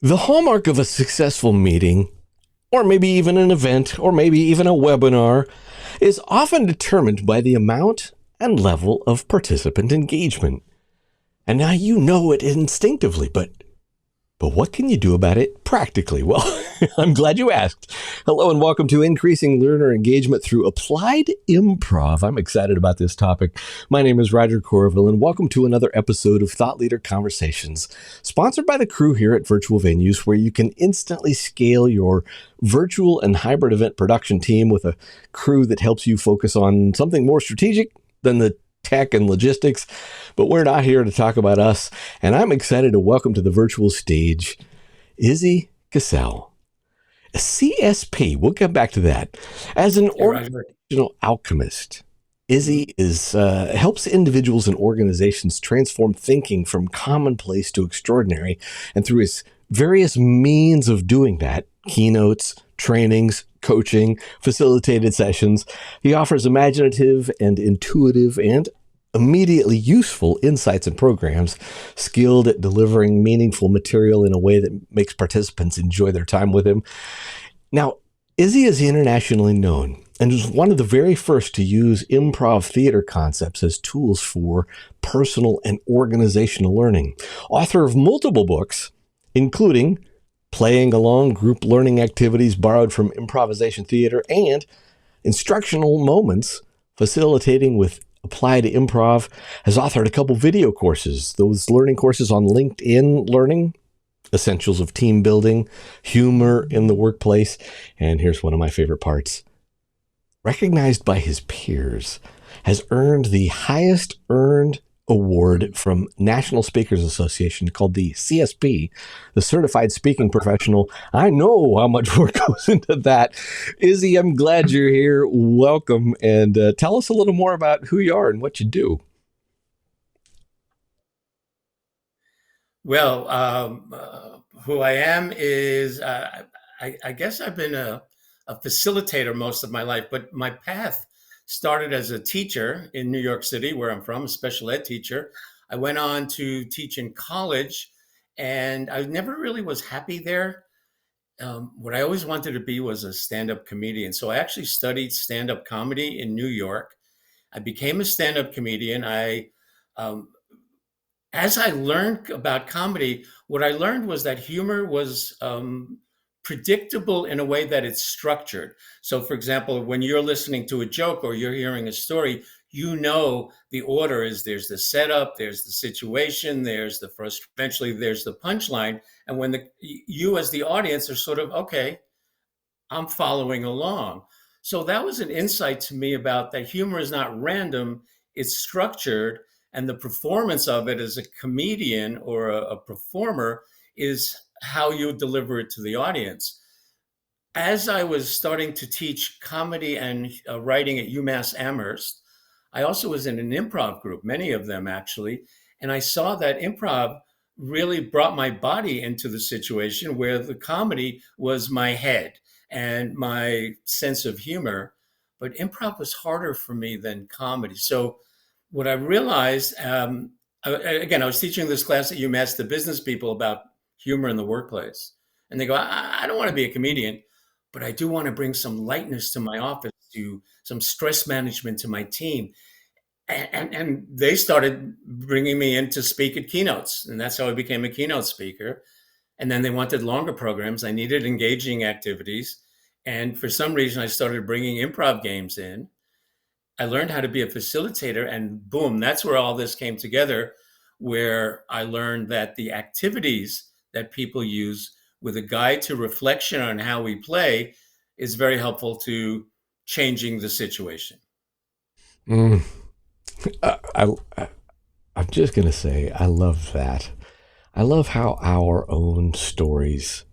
The hallmark of a successful meeting, or maybe even an event, or maybe even a webinar, is often determined by the amount and level of participant engagement. And now you know it instinctively, but what can you do about it practically? Well, I'm glad you asked. Hello and welcome to Increasing Learner Engagement through Applied Improv. I'm excited about this topic. My name is Roger Courville, and welcome to another episode of Thought Leader Conversations, sponsored by the crew here at Virtual Venues, where you can instantly scale your virtual and hybrid event production team with a crew that helps you focus on something more strategic than the tech and logistics. But we're not here to talk about us, and I'm excited to welcome to the virtual stage Izzy Gesell, a CSP. We'll get back to that. As an organizational alchemist, Izzy helps individuals and organizations transform thinking from commonplace to extraordinary, and through his various means of doing that, keynotes, trainings, coaching, facilitated sessions, he offers imaginative and intuitive and immediately useful insights and programs, skilled at delivering meaningful material in a way that makes participants enjoy their time with him. Now, Izzy is internationally known and was one of the very first to use improv theater concepts as tools for personal and organizational learning. Author of multiple books, including Playing Along Group Learning Activities Borrowed from Improvisation Theater and Instructional Moments, Facilitating with Applied Improv, has authored a couple video courses, those learning courses on LinkedIn Learning, Essentials of Team Building, Humor in the Workplace, and here's one of my favorite parts. Recognized by his peers, has earned the highest earned award from National Speakers Association called the CSP, the Certified Speaking Professional. I know how much work goes into that. Izzy, I'm glad you're here. Welcome, and tell us a little more about who you are and what you do. Well, who I am is, I guess I've been a facilitator most of my life, but my path started as a teacher in New York City, where I'm from, a special ed teacher. I went on to teach in college, and I never really was happy there. What I always wanted to be was a stand-up comedian. So I actually studied stand-up comedy in New York. I became a stand-up comedian. Um, as I learned about comedy, what I learned was that humor was predictable in a way that it's structured. So, for example, when you're listening to a joke or you're hearing a story, you know the order is there's the setup, there's the situation, there's the first, eventually there's the punchline. And when you as the audience are sort of, okay, I'm following along. So that was an insight to me about that humor is not random, it's structured. And the performance of it as a comedian or a performer is how you deliver it to the audience. As I was starting to teach comedy and writing at UMass Amherst, I also was in an improv group, many of them actually. And I saw that improv really brought my body into the situation where the comedy was my head and my sense of humor. But improv was harder for me than comedy. So what I realized, again, I was teaching this class at UMass to business people about humor in the workplace. And they go, I don't want to be a comedian, but I do want to bring some lightness to my office, to some stress management to my team. And they started bringing me in to speak at keynotes. And that's how I became a keynote speaker. And then they wanted longer programs. I needed engaging activities. And for some reason, I started bringing improv games in. I learned how to be a facilitator, and boom, that's where all this came together, where I learned that the activities that people use with a guide to reflection on how we play is very helpful to changing the situation. Mm. I'm just going to say, I love that. I love how our own stories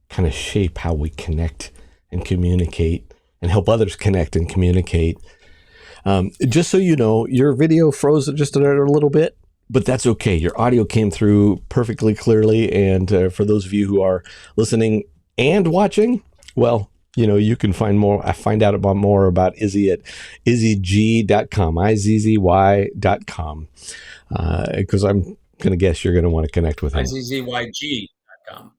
kind of shape how we connect and communicate and help others connect and communicate. Just so you know, your video froze just a little bit, but that's okay. Your audio came through perfectly clearly. And for those of you who are listening and watching, well, you can find out about more about Izzy at izzyg.com, IZZY.com, because I'm going to guess you're going to want to connect with him. IZZYG.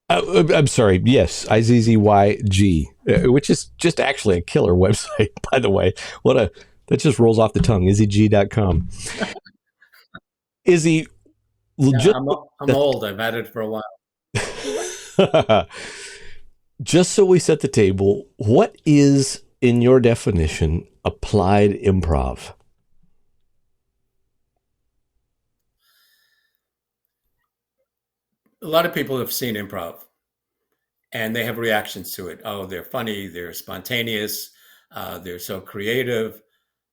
I'm sorry. Yes, IZZYG, which is just actually a killer website, by the way. That just rolls off the tongue. IzzyG.com. Izzy, Yeah, just I'm old. I've had it for a while. just so we set the table, what is, in your definition, applied improv? A lot of people have seen improv and they have reactions to it. Oh, they're funny, they're spontaneous, they're so creative,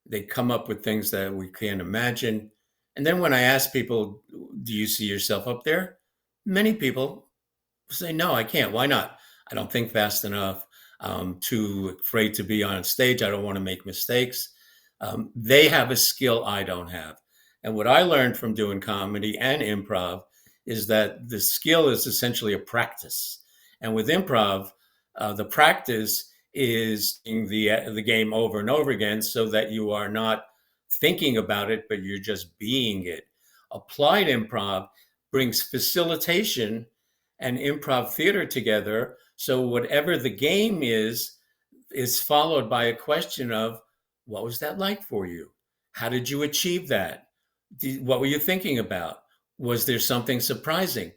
they come up with things that we can't imagine. And then when I ask people, do you see yourself up there? Many people say, no, I can't. Why not? I don't think fast enough. I'm too afraid to be on stage. I don't want to make mistakes. They have a skill I don't have. And what I learned from doing comedy and improv is that the skill is essentially a practice. And with improv, the practice is doing the game over and over again so that you are not thinking about it, but you're just being it. Applied improv brings facilitation and improv theater together. So whatever the game is followed by a question of, what was that like for you? How did you achieve that? What were you thinking about? Was there something surprising?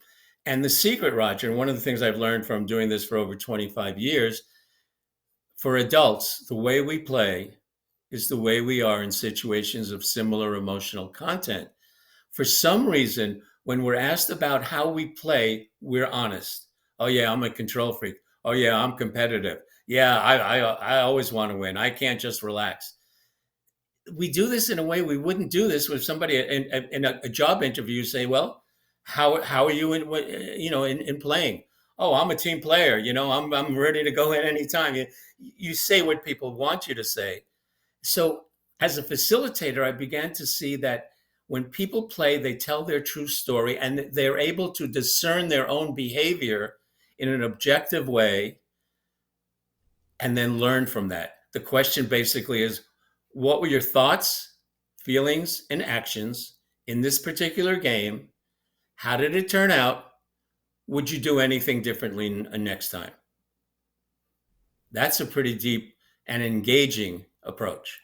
And the secret, Roger, and one of the things I've learned from doing this for over 25 years, for adults, the way we play is the way we are in situations of similar emotional content. For some reason, when we're asked about how we play, we're honest. Oh, yeah, I'm a control freak. Oh, yeah, I'm competitive. Yeah, I always want to win. I can't just relax. We do this in a way we wouldn't do this with somebody in a job interview. Say, well, how are you in playing? Oh, I'm a team player. I'm ready to go in anytime. You say what people want you to say. So as a facilitator, I began to see that when people play, they tell their true story and they're able to discern their own behavior in an objective way and then learn from that. The question basically is, what were your thoughts, feelings, and actions in this particular game? How did it turn out? Would you do anything differently next time? That's a pretty deep and engaging approach.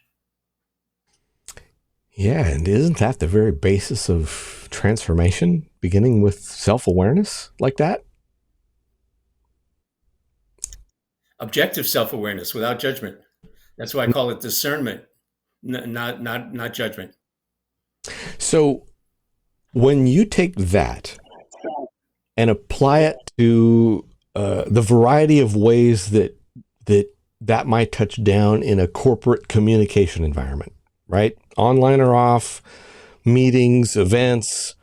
Yeah, and isn't that the very basis of transformation, beginning with self-awareness like that? Objective self-awareness without judgment. That's why I call it discernment, not judgment. So when you take that and apply it to the variety of ways that might touch down in a corporate communication environment, right? Online or off, meetings, events,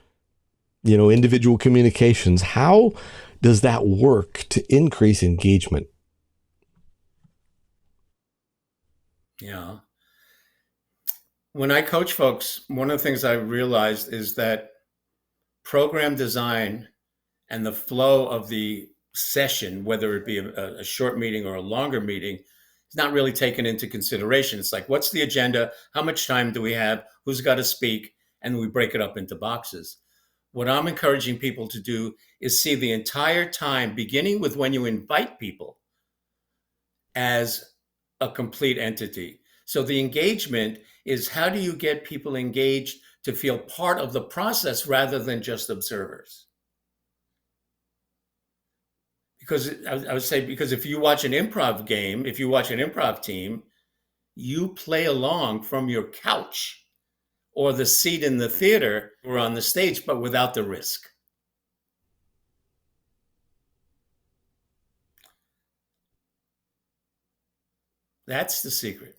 individual communications. How does that work to increase engagement? Yeah. When I coach folks, one of the things I realized is that program design and the flow of the session, whether it be a short meeting or a longer meeting, is not really taken into consideration. It's like, what's the agenda? How much time do we have? Who's got to speak? And we break it up into boxes. What I'm encouraging people to do is see the entire time, beginning with when you invite people, as a complete entity. So the engagement is, how do you get people engaged to feel part of the process rather than just observers? Because I would say, because if you watch an improv game, if you watch an improv team, you play along from your couch or the seat in the theater or on the stage, but without the risk. That's the secret.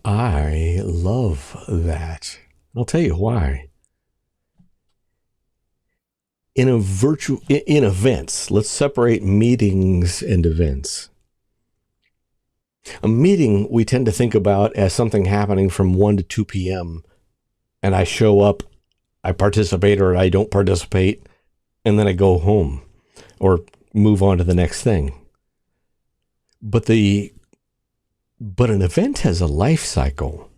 I love that. I'll tell you why. In events, let's separate meetings and events. A meeting we tend to think about as something happening from 1 to 2 p.m. and I show up, I participate or I don't participate, and then I go home or move on to the next thing. But an event has a life cycle,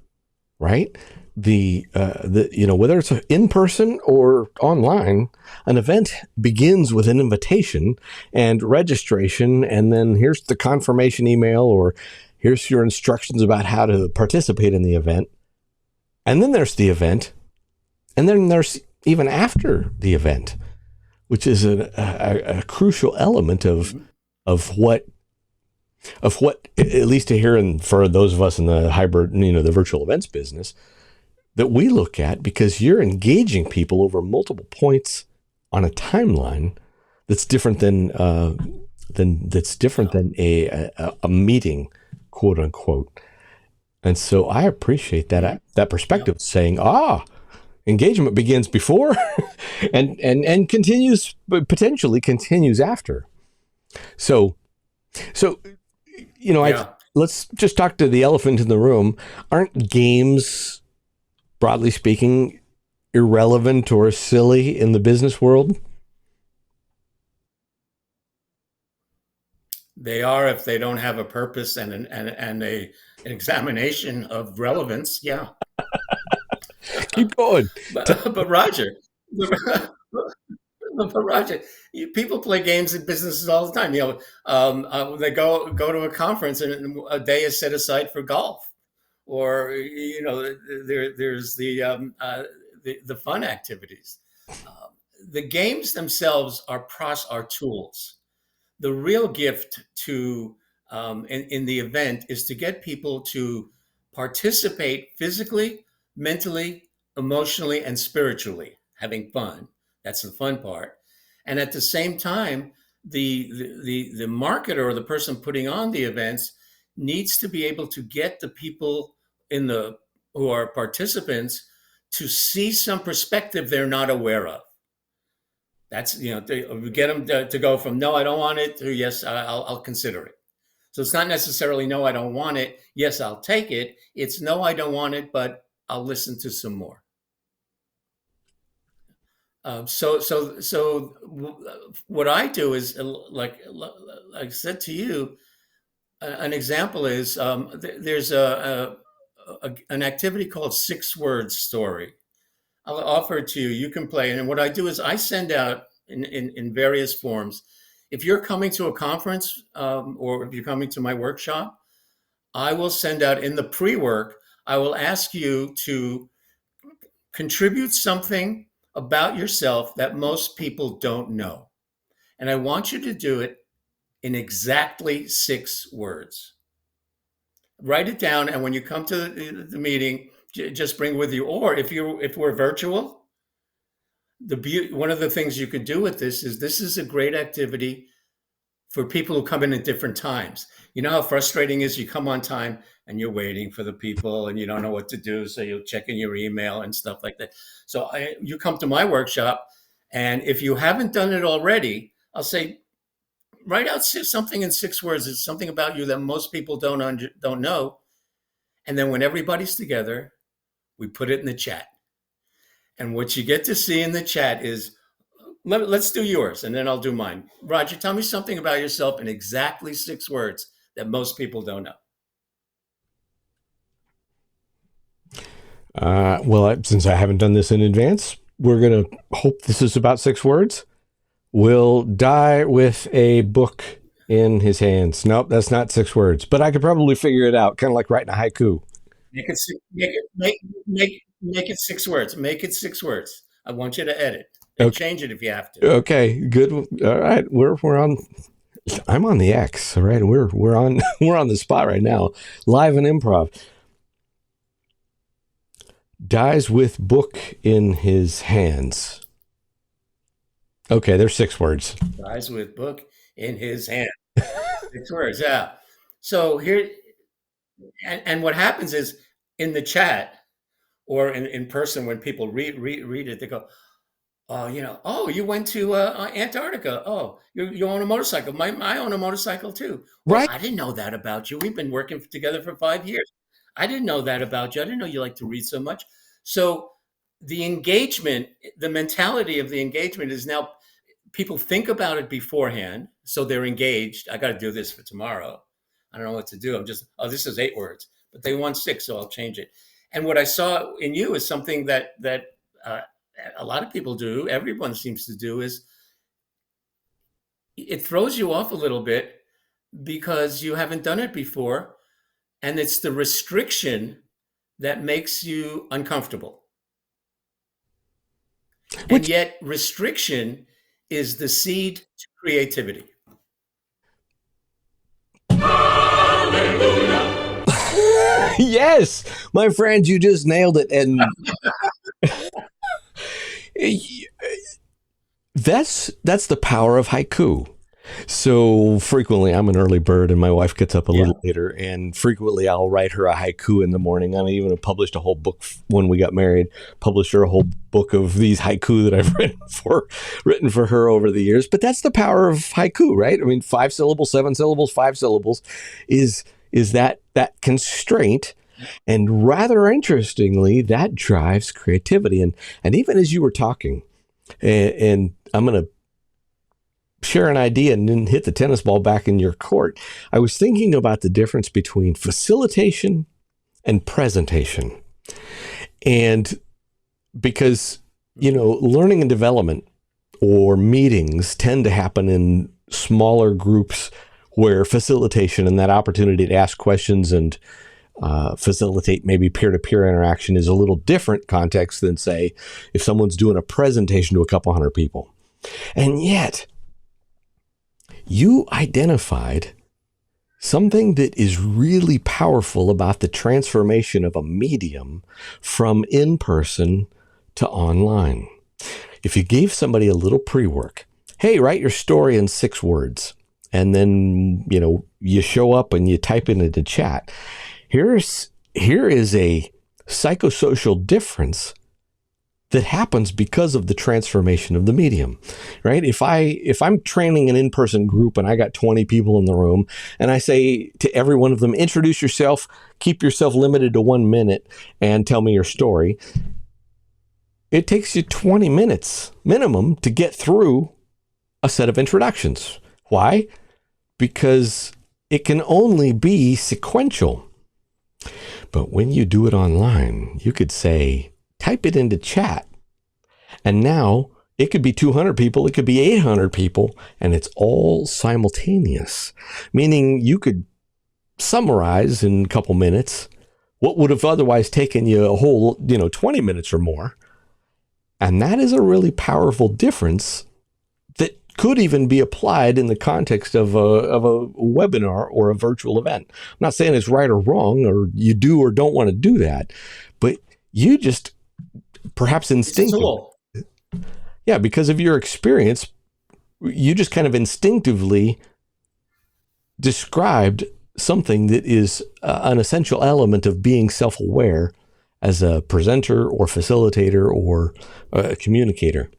right? Whether it's in person or online, an event begins with an invitation and registration, and then here's the confirmation email, or here's your instructions about how to participate in the event. And then there's the event, and then there's even after the event, which is a crucial element of what at least to hear, and for those of us in the hybrid, the virtual events business, that we look at, because you're engaging people over multiple points on a timeline that's different than a meeting, quote unquote. And so I appreciate that perspective, saying, engagement begins before and continues, potentially continues after. So let's just talk to the elephant in the room. Aren't games, broadly speaking, irrelevant or silly in the business world? They are, if they don't have a purpose and an examination of relevance. Yeah. Keep going. But Roger, but Roger, people play games in businesses all the time. They go to a conference and a day is set aside for golf, or there's the fun activities. The games themselves are tools. The real gift in the event is to get people to participate physically, mentally, emotionally, and spiritually, having fun. That's the fun part. And at the same time, the marketer or the person putting on the events needs to be able to get the people who are participants to see some perspective they're not aware of. That's, to get them to go from no, I don't want it, to yes, I'll consider it. So it's not necessarily no, I don't want it. Yes, I'll take it. It's no, I don't want it, but I'll listen to some more. So what I do is, like I said to you, an example is, there's an activity called 6 Words Story. I'll offer it to you. You can play. And what I do is I send out in various forms. If you're coming to a conference, or if you're coming to my workshop, I will send out in the pre-work, I will ask you to contribute something about yourself that most people don't know. And I want you to do it in exactly 6 words. Write it down. And when you come to the meeting, just bring with you. Or if we're virtual, one of the things you could do with this is a great activity for people who come in at different times. You know how frustrating it is? You come on time and you're waiting for the people and you don't know what to do. So you'll check in your email and stuff like that. So you come to my workshop, and if you haven't done it already, I'll say, write out something in 6 words. It's something about you that most people don't know. And then when everybody's together, we put it in the chat. And what you get to see in the chat is, let's do yours, and then I'll do mine. Roger, tell me something about yourself in exactly 6 words that most people don't know. Since I haven't done this in advance, we're going to hope this is about 6 words. Will die with a book in his hands. Nope, that's not 6 words, but I could probably figure it out, kind of like writing a haiku. Make it 6 words. Make it 6 words. I want you to edit and change it if you have to. Okay, good. All right, we're on. I'm on the X. All right, we're on we're on the spot right now, live in improv. Dies with book in his hands. Okay, there's 6 words. Dies with book in his hand. 6 words, yeah. So here, and what happens is, in the chat or in person, when people read it, they go, oh, you went to Antarctica. Oh, you own a motorcycle. I own a motorcycle too. Right. Well, I didn't know that about you. We've been working together for 5 years. I didn't know that about you. I didn't know you like to read so much. So the engagement, the mentality of the engagement is now, people think about it beforehand. So they're engaged. I got to do this for tomorrow. I don't know what to do. I'm just, this is 8 words, but they want 6, so I'll change it. And what I saw in you is something that uh, a lot of people do. Everyone seems to do is it throws you off a little bit because you haven't done it before, and it's the restriction that makes you uncomfortable. And Which, yet, restriction is the seed to creativity. yes, my friend, you just nailed it. And that's the power of haiku. So frequently, I'm an early bird, and my wife gets up a Yeah. little later, and frequently I'll write her a haiku in the morning. I even published a whole book when we got married. Published her a whole book of these haiku that I've written for her over the years. But that's the power of haiku, right? I mean, 5 syllables, 7 syllables, 5 syllables is that constraint. And rather interestingly, that drives creativity. And even as you were talking, and I'm going to share an idea and then hit the tennis ball back in your court. I was thinking about the difference between facilitation and presentation. And because, learning and development or meetings tend to happen in smaller groups where facilitation and that opportunity to ask questions and facilitate maybe peer-to-peer interaction is a little different context than, say, if someone's doing a presentation to a couple hundred people. And yet, you identified something that is really powerful about the transformation of a medium from in-person to online. If you gave somebody a little pre-work, hey, write your story in 6 words, and then, you show up and you type it into chat. Here is a psychosocial difference that happens because of the transformation of the medium, right? If I'm training an in-person group and I got 20 people in the room and I say to every one of them, introduce yourself, keep yourself limited to 1 minute and tell me your story, it takes you 20 minutes minimum to get through a set of introductions. Why? Because it can only be sequential. But when you do it online, you could say, type it into chat. And now it could be 200 people, it could be 800 people, and it's all simultaneous. Meaning you could summarize in a couple minutes what would have otherwise taken you a whole, 20 minutes or more. And that is a really powerful difference that could even be applied in the context of a webinar or a virtual event. I'm not saying it's right or wrong, or you do or don't want to do that, but you just perhaps instinctively, yeah, because of your experience, you just kind of instinctively described something that is an essential element of being self-aware as a presenter or facilitator or a communicator.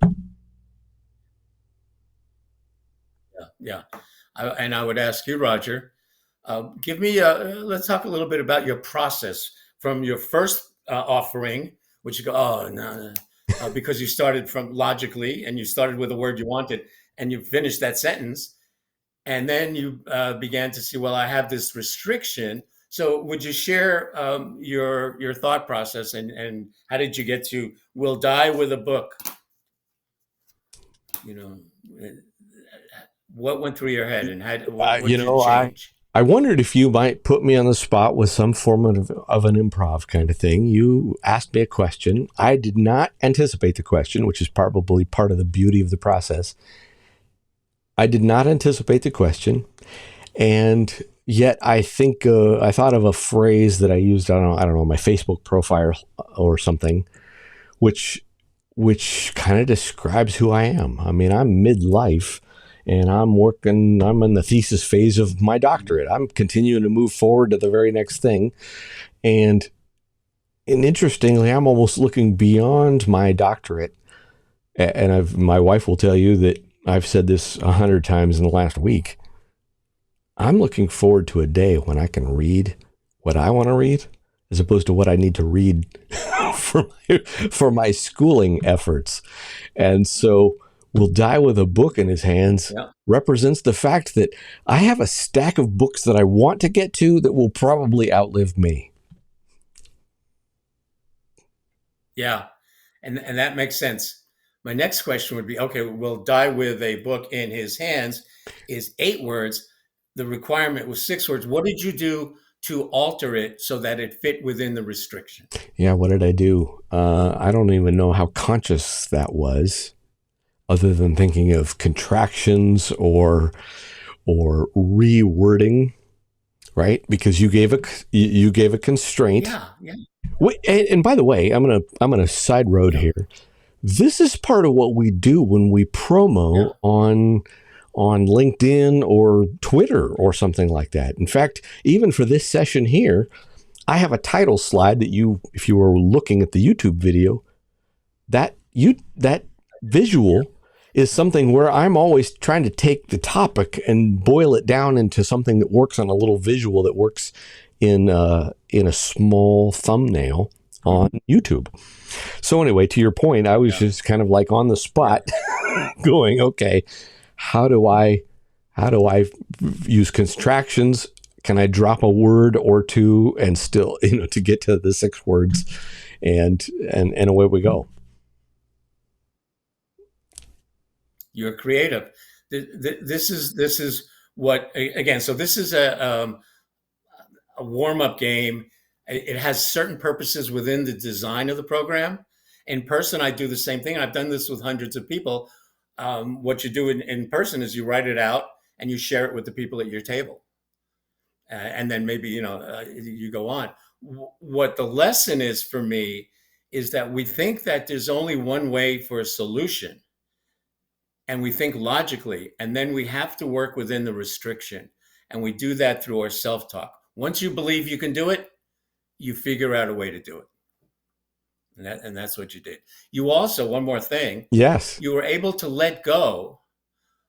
Yeah. And I would ask you, Roger, give me let's talk a little bit about your process from your first offering, which you go, oh, no, because you started from logically and you started with a word you wanted and you finished that sentence. And then you began to see, well, I have this restriction. So would you share your thought process and how did you get to, we'll die with a book? What went through your head and what did you change? I wondered if you might put me on the spot with some form of an improv kind of thing. You asked me a question. I did not anticipate the question, which is probably part of the beauty of the process. I did not anticipate the question. And yet I think I thought of a phrase that I used, I don't know, my Facebook profile or something, which kind of describes who I am. I mean, I'm midlife. And I'm in the thesis phase of my doctorate. I'm continuing to move forward to the very next thing. And interestingly, I'm almost looking beyond my doctorate. And my wife will tell you that I've said this 100 times in the last week. I'm looking forward to a day when I can read what I want to read as opposed to what I need to read for my schooling efforts. And so will die with a book in his hands represents the fact that I have a stack of books that I want to get to that will probably outlive me. Yeah. And that makes sense. My next question would be, okay, will die with a book in his hands is 8 words. The requirement was 6 words. What did you do to alter it so that it fit within the restriction? Yeah, what did I do? I don't even know how conscious that was, other than thinking of contractions or rewording, right? Because you gave a constraint. Yeah, yeah, Wait, and by the way, I'm gonna side road yeah, here. This is part of what we do when we yeah. promo on LinkedIn or Twitter or something like that. In fact, even for this session here, I have a title slide that if you were looking at the YouTube video, that visual is something where I'm always trying to take the topic and boil it down into something that works on a little visual that works in a small thumbnail on YouTube. So anyway, to your point, I was Yeah, just kind of like on the yeah. spot going, okay, how do I use contractions? Can I drop a word or two and still, to get to the 6 words, and away we go. You're creative. This is what again. So this is a warm up game. It has certain purposes within the design of the program. In person, I do the same thing. I've done this with hundreds of people. What you do in person is you write it out and you share it with the people at your table. And then maybe, you go on. What the lesson is for me is that we think that there's only one way for a solution, and we think logically, and then we have to work within the restriction. And we do that through our self talk. Once you believe you can do it, you figure out a way to do it. And that's what you did. You also, one more thing, Yes. you were able to let go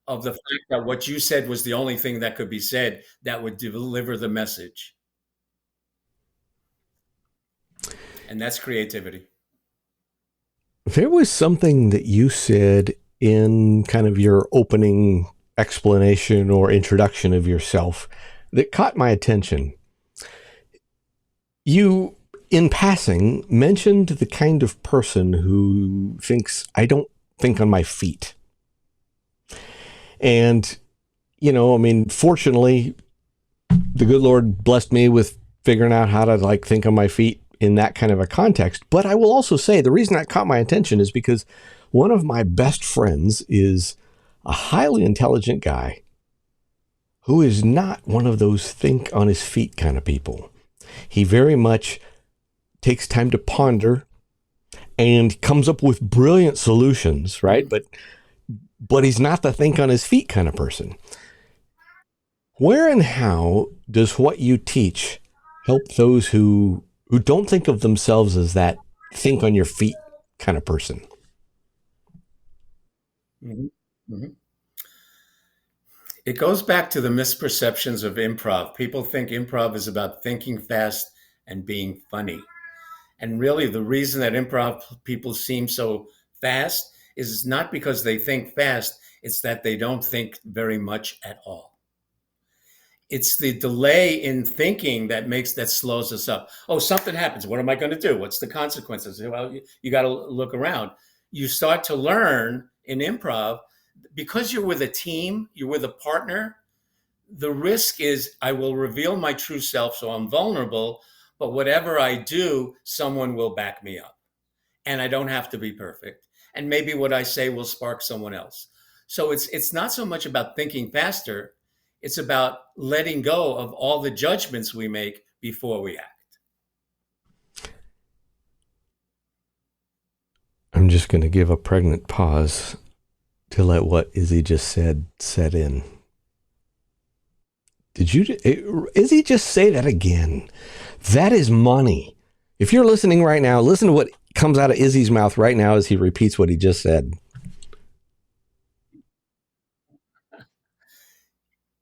of the fact that what you said was the only thing that could be said that would deliver the message. And that's creativity. There was something that you said in kind of your opening explanation or introduction of yourself that caught my attention. You, in passing, mentioned the kind of person who thinks, I don't think on my feet. And, fortunately, the good Lord blessed me with figuring out how to think on my feet in that kind of a context. But I will also say the reason that caught my attention is because one of my best friends is a highly intelligent guy who is not one of those think on his feet kind of people. He very much takes time to ponder and comes up with brilliant solutions, right? But he's not the think on his feet kind of person. Where and how does what you teach help those who don't think of themselves as that think on your feet kind of person? Mm-hmm. Mm-hmm. It goes back to the misperceptions of improv. People think improv is about thinking fast and being funny. And really, the reason that improv people seem so fast is not because they think fast, it's that they don't think very much at all. It's the delay in thinking that slows us up. Oh, something happens. What am I going to do? What's the consequences? Well, you got to look around. You start to learn in improv because you're with a team, you're with a partner. The risk is I will reveal my true self, so I'm vulnerable. But whatever I do, someone will back me up, and I don't have to be perfect. And maybe what I say will spark someone else. So it's not so much about thinking faster. It's about letting go of all the judgments we make before we act. I'm just going to give a pregnant pause to let what Izzy just said set in. Izzy just say that again? That is money. If you're listening right now, listen to what comes out of Izzy's mouth right now as he repeats what he just said.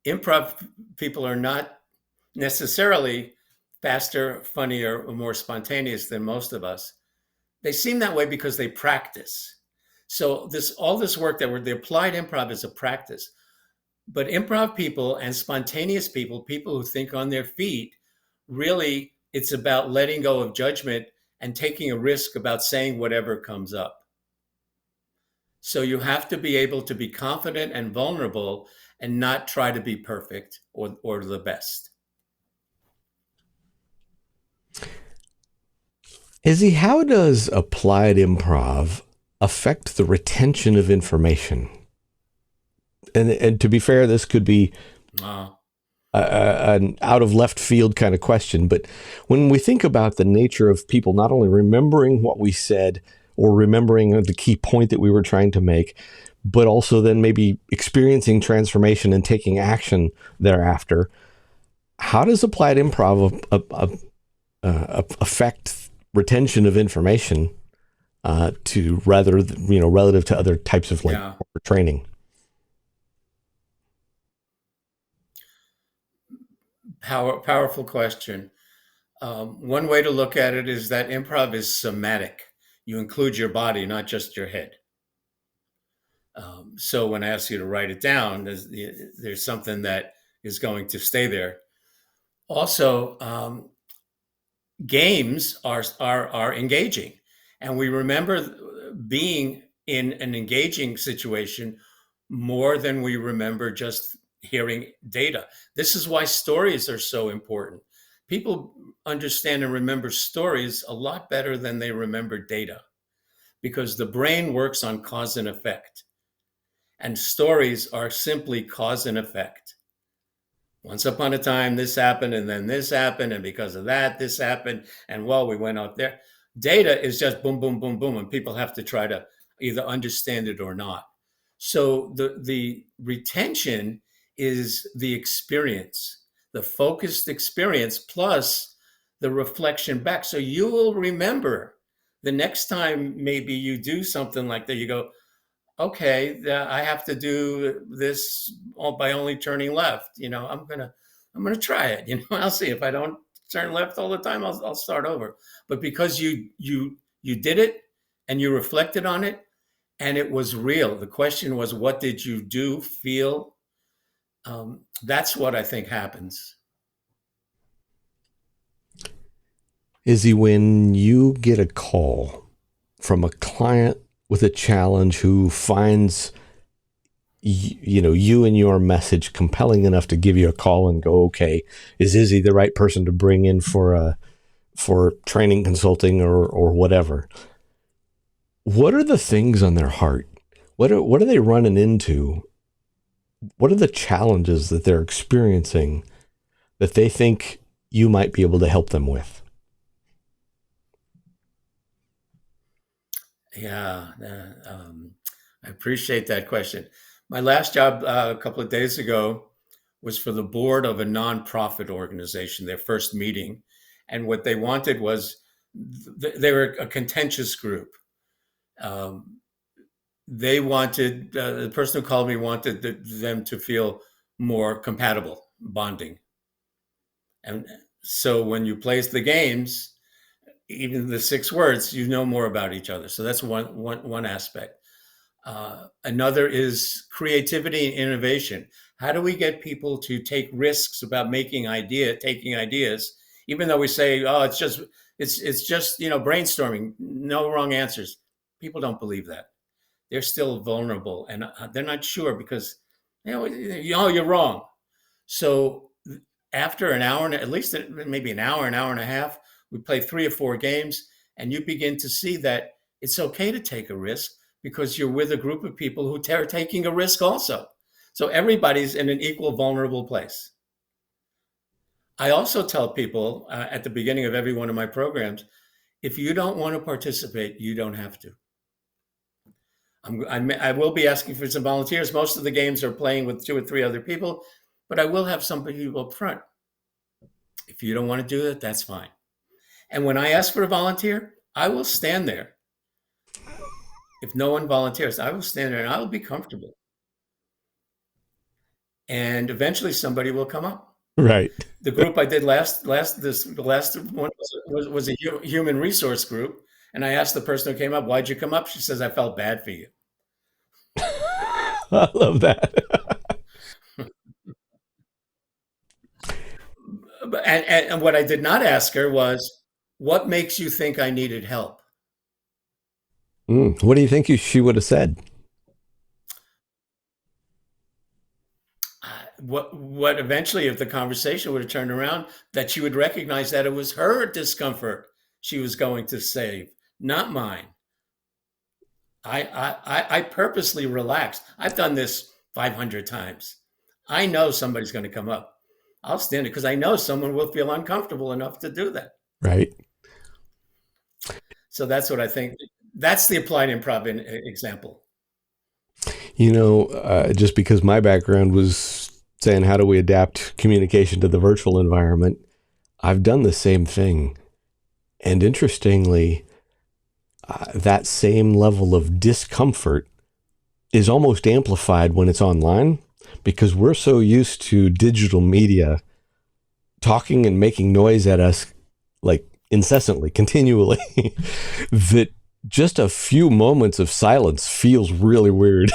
Improv people are not necessarily faster, funnier, or more spontaneous than most of us. They seem that way because they practice. So all this work the applied improv is a practice. But improv people and spontaneous people who think on their feet, really, it's about letting go of judgment and taking a risk about saying whatever comes up. So you have to be able to be confident and vulnerable and not try to be perfect or the best. Izzy, how does applied improv affect the retention of information? And to be fair, this could be an out of left field kind of question, but when we think about the nature of people not only remembering what we said or remembering the key point that we were trying to make, but also then maybe experiencing transformation and taking action thereafter, how does applied improv affect retention of information to rather, relative to other types of training? Powerful question. One way to look at it is that improv is somatic. You include your body, not just your head. So when I ask you to write it down, there's something that is going to stay there. Also, games are engaging, and we remember being in an engaging situation more than we remember just hearing data. This is why stories are so important. People understand and remember stories a lot better than they remember data, because the brain works on cause and effect, and stories are simply cause and effect. Once upon a time, this happened, and then this happened, and because of that, this happened, and well, we went out there. Data is just boom, boom, boom, boom, and people have to try to either understand it or not. So the retention is the experience, the focused experience, plus the reflection back. So you will remember the next time maybe you do something like that, you go, okay, I have to do this by only turning left. I'm gonna try it. I'll see. If I don't turn left all the time, I'll start over. But because you did it and you reflected on it, and it was real. The question was, what did you do, feel? That's what I think happens. Izzy, when you get a call from a client with a challenge who finds you and your message compelling enough to give you a call and go, okay, is Izzy the right person to bring in for training, consulting, or whatever? What are the things on their heart? What are they running into? What are the challenges that they're experiencing that they think you might be able to help them with? Yeah, I appreciate that question. My last job a couple of days ago was for the board of a nonprofit organization, their first meeting. And what they wanted was, they were a contentious group. They wanted, the person who called me wanted them to feel more compatible, bonding. And so when you play the games, even the 6 words, you know more about each other. So that's one aspect. Another is creativity and innovation. How do we get people to take risks about taking ideas, even though we say, oh, it's just brainstorming, no wrong answers. People don't believe that. They're still vulnerable, and they're not sure because you're wrong. So after an hour, at least maybe an hour and a half, we play 3 or 4 games, and you begin to see that it's okay to take a risk because you're with a group of people who are taking a risk also. So everybody's in an equal vulnerable place. I also tell people at the beginning of every one of my programs, if you don't want to participate, you don't have to. I will be asking for some volunteers. Most of the games are playing with 2 or 3 other people, but I will have some people up front. If you don't want to do that, that's fine. And when I ask for a volunteer, I will stand there. If no one volunteers, I will stand there and I will be comfortable. And eventually somebody will come up. Right. The group I did the last one was a human resource group. And I asked the person who came up, why'd you come up? She says, I felt bad for you. I love that. And what I did not ask her was, What makes you think I needed help? What do you think she would have said? What eventually, if the conversation would have turned around, that she would recognize that it was her discomfort she was going to save, not mine. I purposely relaxed. I've done this 500 times. I know somebody's going to come up. I'll stand it because I know someone will feel uncomfortable enough to do that. Right. So that's what I think. That's the applied improv example. Just because my background was saying, how do we adapt communication to the virtual environment? I've done the same thing. And interestingly, that same level of discomfort is almost amplified when it's online, because we're so used to digital media talking and making noise at us like incessantly, continually, that just a few moments of silence feels really weird.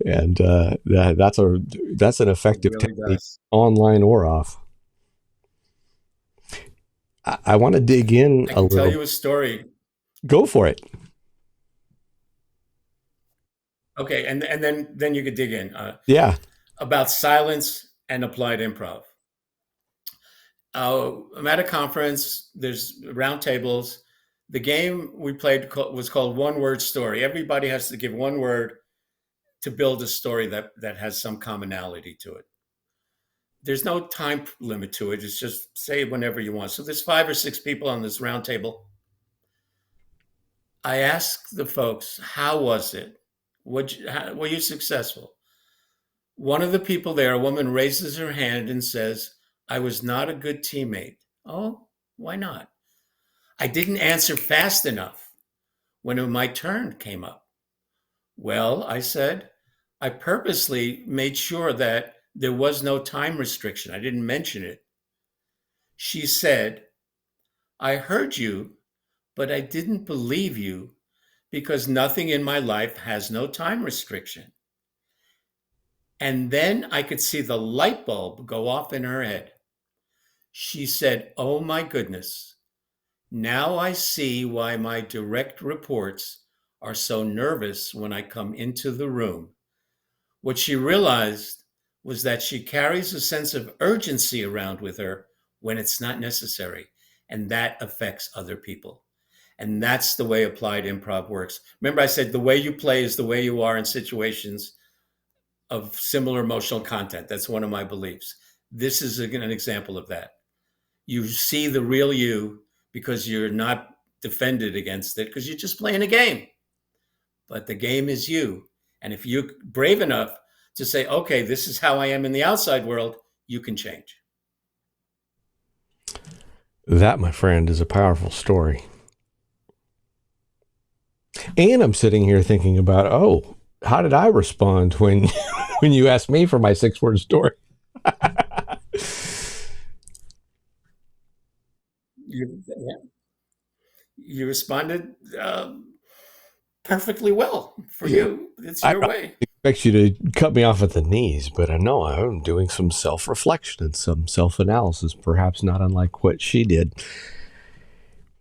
And that's an effective It really technique, does. online or off. I want to dig in I a can tell little. you a story. Go for it. Okay, and then you could dig in Yeah. about silence and applied improv. I'm at a conference. There's round tables. The game we played was called One Word Story. Everybody has to give one word to build a story that has some commonality to it. There's no time limit to it. It's just say it whenever you want. So there's 5 or 6 people on this round table. I asked the folks, how was it? Were you successful? One of the people there, a woman, raises her hand and says, I was not a good teammate. Oh, why not? I didn't answer fast enough when my turn came up. Well, I said, I purposely made sure that there was no time restriction. I didn't mention it. She said, I heard you, but I didn't believe you because nothing in my life has no time restriction. And then I could see the light bulb go off in her head. She said, oh my goodness, now I see why my direct reports are so nervous when I come into the room. What she realized was that she carries a sense of urgency around with her when it's not necessary, and that affects other people. And that's the way applied improv works. Remember, I said the way you play is the way you are in situations of similar emotional content. That's one of my beliefs. This is an example of that. You see the real you because you're not defended against it because you're just playing a game. But the game is you. And if you're brave enough to say, okay, this is how I am in the outside world, you can change. That, my friend, is a powerful story. And I'm sitting here thinking about, oh, how did I respond when when you asked me for my 6-word story? You responded perfectly well for Yeah. you. It's I your way. expect you to cut me off at the knees, but I know I'm doing some self-reflection and some self-analysis, perhaps not unlike what she did.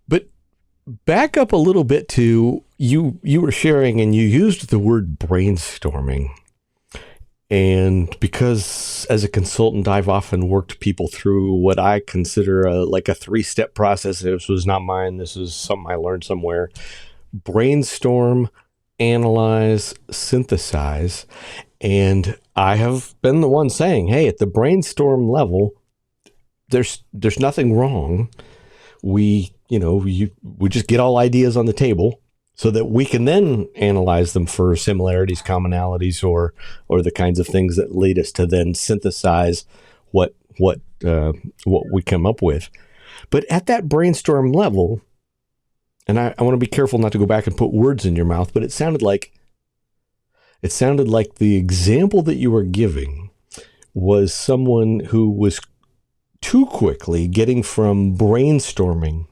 But back up a little bit to you were sharing and you used the word brainstorming. And because as a consultant, I've often worked people through what I consider like a 3-step process. This was not mine. This is something I learned somewhere. Brainstorm, analyze, synthesize. And I have been the one saying, hey, at the brainstorm level, there's nothing wrong. We just get all ideas on the table so that we can then analyze them for similarities, commonalities, or the kinds of things that lead us to then synthesize what we come up with. But at that brainstorm level, and I want to be careful not to go back and put words in your mouth, but it sounded like the example that you were giving was someone who was too quickly getting from brainstorming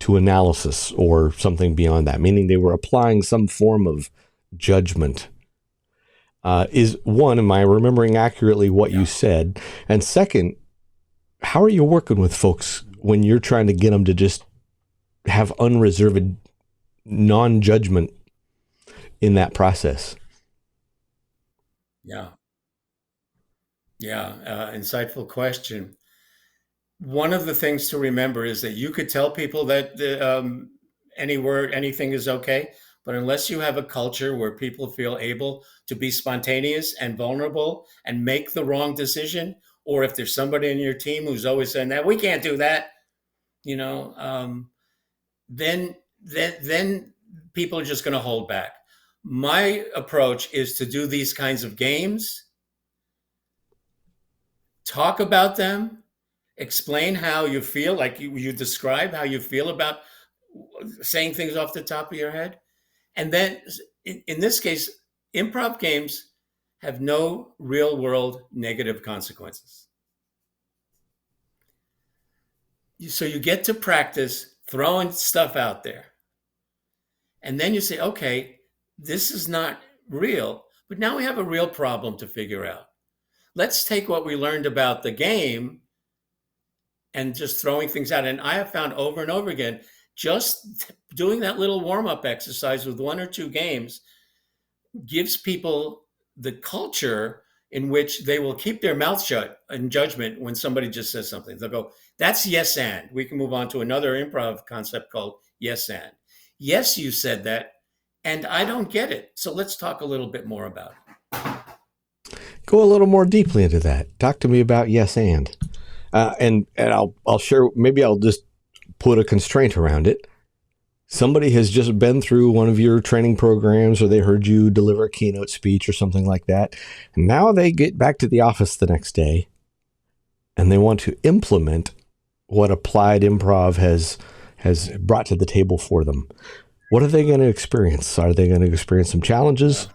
to analysis or something beyond that, meaning they were applying some form of judgment. Is one, am I remembering accurately what you said? And second, How are you working with folks when you're trying to get them to just have unreserved non-judgment in that process? Yeah. Yeah. Insightful question. One of the things to remember is that you could tell people that any word, anything is okay. But unless you have a culture where people feel able to be spontaneous and vulnerable and make the wrong decision, or if there's somebody in your team who's always saying that we can't do that, you know, then people are just going to hold back. My approach is to do these kinds of games, talk about them, explain how you feel, like you describe how you feel about saying things off the top of your head. And then in this case, improv games have no real world negative consequences. So you get to practice throwing stuff out there. And then you say, okay, this is not real, but now we have a real problem to figure out. Let's take what we learned about the game and just throwing things out. And I have found over and over again, just doing that little warm up exercise with one or two games gives people the culture in which they will keep their mouth shut in judgment when somebody just says something. They'll go, that's yes and. We can move on to another improv concept called yes and. Yes, you said that, and I don't get it. So let's talk a little bit more about it. Go a little more deeply into that. Talk to me about yes and. And I'll share, maybe I'll just put a constraint around it. Somebody has just been through one of your training programs, or they heard you deliver a keynote speech or something like that. And now they get back to the office the next day and they want to implement what Applied Improv has brought to the table for them. What are they going to experience? Are they going to experience some challenges?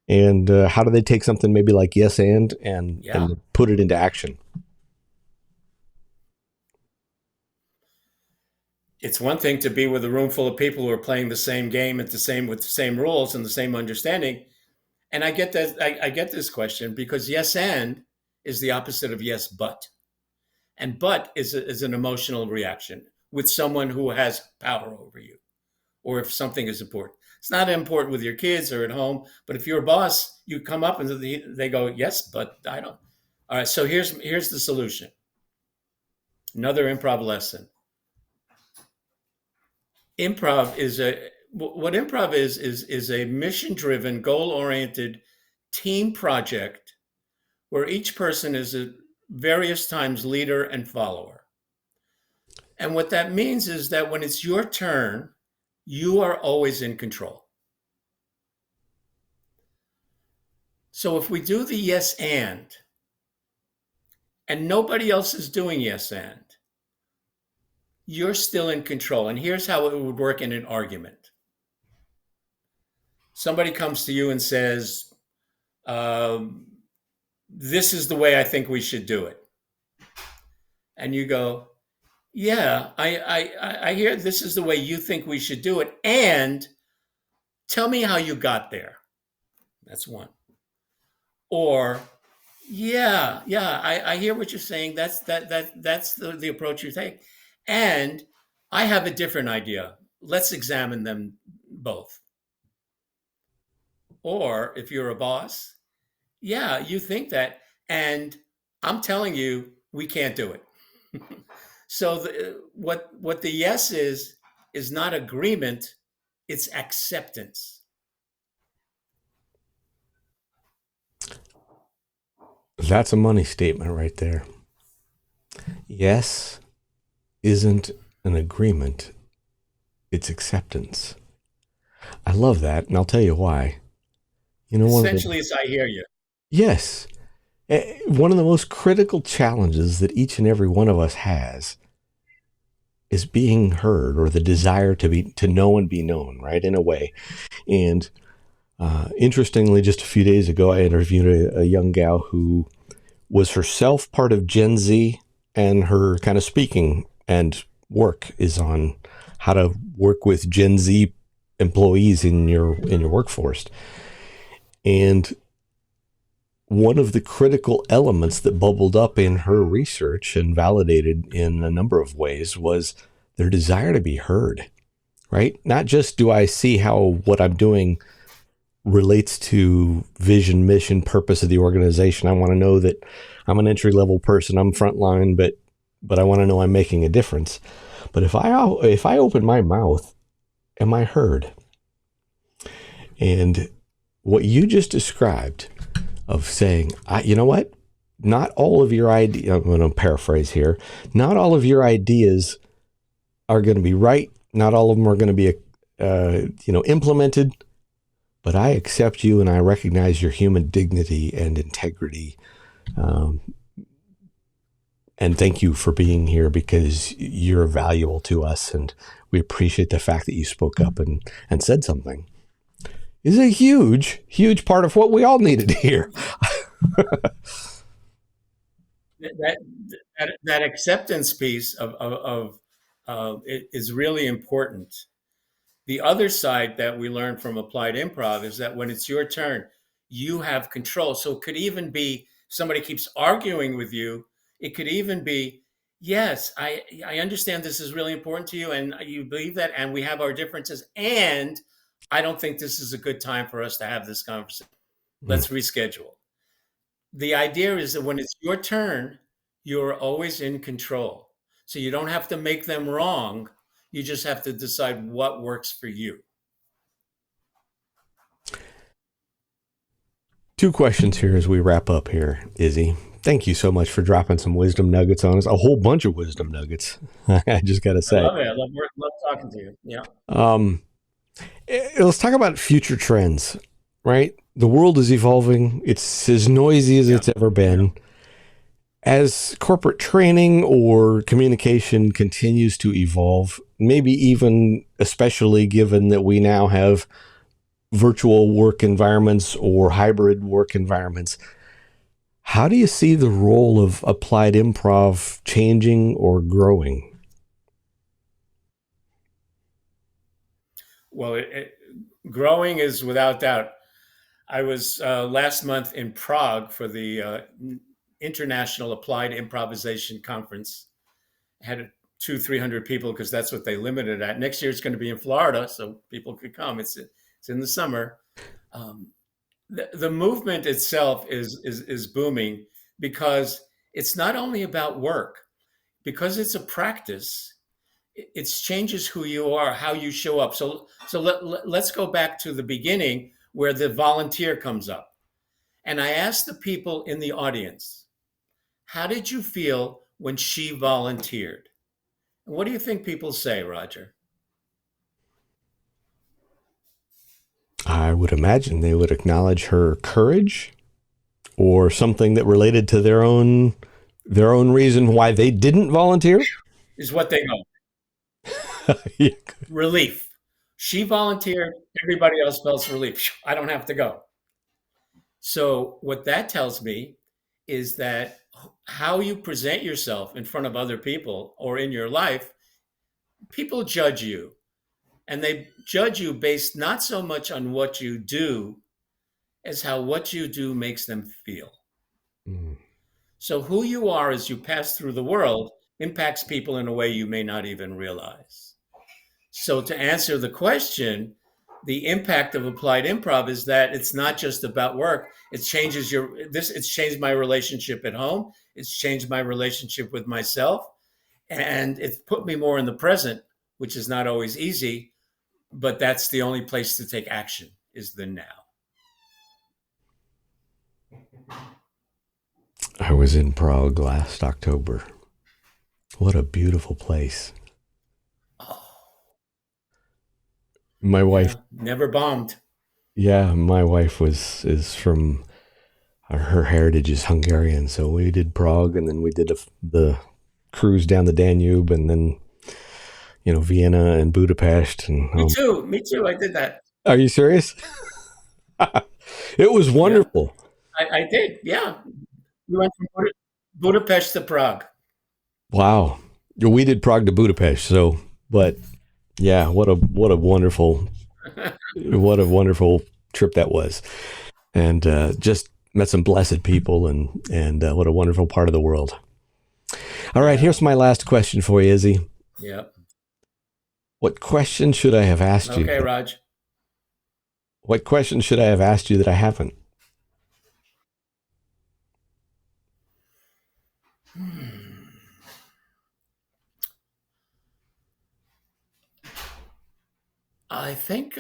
And how do they take something maybe like yes and put it into action? It's one thing to be with a room full of people who are playing the same game with the same rules and the same understanding. And I get that. I get this question because yes and is the opposite of yes but. And but is an emotional reaction with someone who has power over you, or if something is important. It's not important with your kids or at home, but if you're a boss, you come up and they go, yes, but I don't. All right, so here's the solution. Another improv lesson. Improv is a mission-driven, goal-oriented team project where each person is a various times leader and follower. And what that means is that when it's your turn, you are always in control. So if we do the yes and nobody else is doing yes and, you're still in control. And here's how it would work in an argument. Somebody comes to you and says, this is the way I think we should do it. And you go, yeah, I hear this is the way you think we should do it. And tell me how you got there. That's one. Or, yeah, I hear what you're saying. That's the approach you take. And I have a different idea. Let's examine them both. Or if you're a boss, yeah, you think that. And I'm telling you, we can't do it. So what the yes is not agreement, it's acceptance. That's a money statement right there. Yes isn't an agreement, it's acceptance. I love that, and I'll tell you why. Essentially, it's I hear you. Yes. One of the most critical challenges that each and every one of us has is being heard, or the desire to know and be known, right, in a way. And interestingly, just a few days ago, I interviewed a young gal who was herself part of Gen Z, and her kind of speaking and work is on how to work with Gen Z employees in your workforce. And one of the critical elements that bubbled up in her research and validated in a number of ways was their desire to be heard, right? Not just do I see how what I'm doing relates to vision, mission, purpose of the organization. I want to know that I'm an entry level person. I'm frontline, but I want to know I'm making a difference. But if I open my mouth, am I heard? And what you just described of saying, you know what? Not all of your ideas, I'm going to paraphrase here, not all of your ideas are going to be right. Not all of them are going to be, implemented. But I accept you and I recognize your human dignity and integrity. And thank you for being here because you're valuable to us. And we appreciate the fact that you spoke up and said something. Is a huge, huge part of what we all needed to hear. that acceptance piece of it is really important. The other side that we learned from Applied Improv is that when it's your turn, you have control. So it could even be somebody keeps arguing with you. It could even be, yes, I understand this is really important to you and you believe that, and we have our differences. And I don't think this is a good time for us to have this conversation. Let's reschedule. The idea is that when it's your turn, you're always in control. So you don't have to make them wrong. You just have to decide what works for you. 2 questions here as we wrap up here, Izzy. Thank you so much for dropping some wisdom nuggets on us. A whole bunch of wisdom nuggets. I just got to say. I love it. I love talking to you. Yeah. Let's talk about future trends, right? The world is evolving. It's as noisy as it's ever been. Yeah. As corporate training or communication continues to evolve, maybe even especially given that we now have virtual work environments or hybrid work environments, how do you see the role of applied improv changing or growing? Well, growing is without doubt. I was last month in Prague for the International Applied Improvisation Conference. I had 200-300 people because that's what they limited at. Next year it's going to be in Florida, so people could come. It's in the summer. The movement itself is booming because it's not only about work, because it's a practice. It changes who you are, how you show up. So let's go back to the beginning where the volunteer comes up. And I asked the people in the audience, how did you feel when she volunteered? And what do you think people say, Roger? I would imagine they would acknowledge her courage or something that related to their own reason why they didn't volunteer. Is what they go. Yeah. Relief. She volunteered. Everybody else felt relief. I don't have to go. So what that tells me is that how you present yourself in front of other people or in your life, people judge you. And they judge you based not so much on what you do as how what you do makes them feel. Mm. So who you are as you pass through the world impacts people in a way you may not even realize. So to answer the question, the impact of applied improv is that it's not just about work. It's changed my relationship at home. It's changed my relationship with myself. And it's put me more in the present, which is not always easy, but that's the only place to take action is the now. I was in Prague last October. What a beautiful place. Oh. My wife never bombed. Yeah, my wife is from her heritage is Hungarian, so we did Prague, and then we did the cruise down the Danube, and then Vienna and Budapest. And me too. I did that. Are you serious? It was wonderful. Yeah, I did. Yeah, we went from Budapest to Prague. Wow, we did Prague to Budapest. So, but yeah, what a wonderful, what a wonderful trip that was, and just met some blessed people, and what a wonderful part of the world. All right, here's my last question for you, Izzy. Yep. What question should I have asked you? Okay, Raj. What question should I have asked you that I haven't? I think,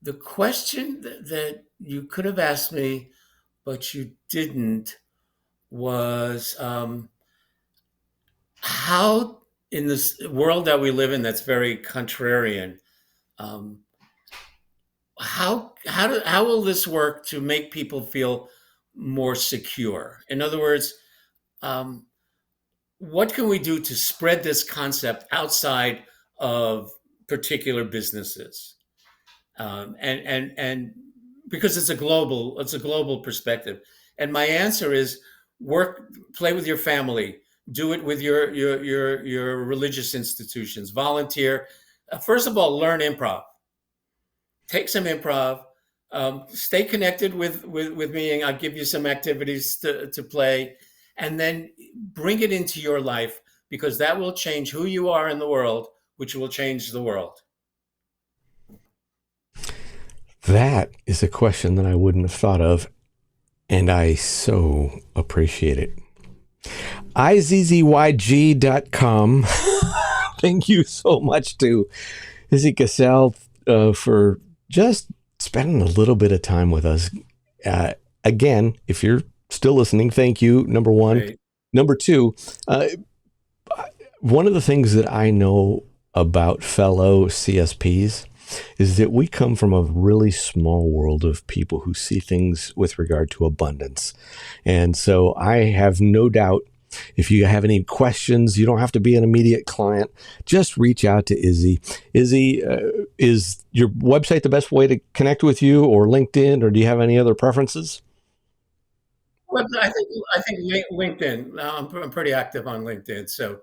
the question that you could have asked me, but you didn't, was how, in this world that we live in that's very contrarian, um, how will this work to make people feel more secure? In other words, um, what can we do to spread this concept outside of particular businesses? And because it's a global perspective. And my answer is play with your family, do it with your religious institutions, volunteer. First of all, learn improv. Take some improv. Stay connected with me, and I'll give you some activities to play, and then bring it into your life, because that will change who you are in the world, which will change the world. That is a question that I wouldn't have thought of, and I so appreciate it. IZZYG.com. Thank you so much to Izzy Gesell for just spending a little bit of time with us. Again, if you're still listening, thank you, number one. Right. Number two, one of the things that I know about fellow CSPs is that we come from a really small world of people who see things with regard to abundance. And so I have no doubt, if you have any questions, you don't have to be an immediate client. Just reach out to Izzy. Izzy, is your website the best way to connect with you, or LinkedIn, or do you have any other preferences? Well, I think LinkedIn. I'm pretty active on LinkedIn, so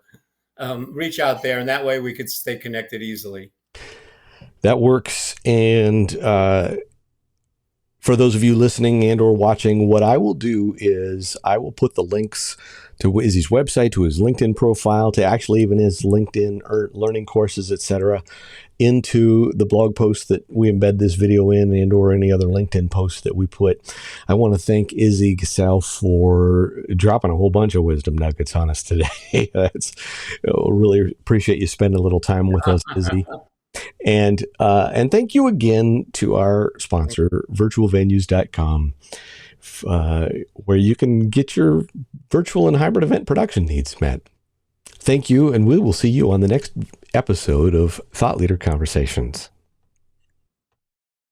reach out there, and that way we could stay connected easily. That works. And for those of you listening and or watching, what I will do is I will put the links to Izzy's website, to his LinkedIn profile, to actually even his LinkedIn or learning courses, etc., into the blog post that we embed this video in, and or any other LinkedIn posts that we put. I want to thank Izzy Gesell for dropping a whole bunch of wisdom nuggets on us today. Really appreciate you spending a little time with us, Izzy. And thank you again to our sponsor, virtualvenues.com, where you can get your virtual and hybrid event production needs met. Thank you, and we will see you on the next episode of Thought Leader Conversations.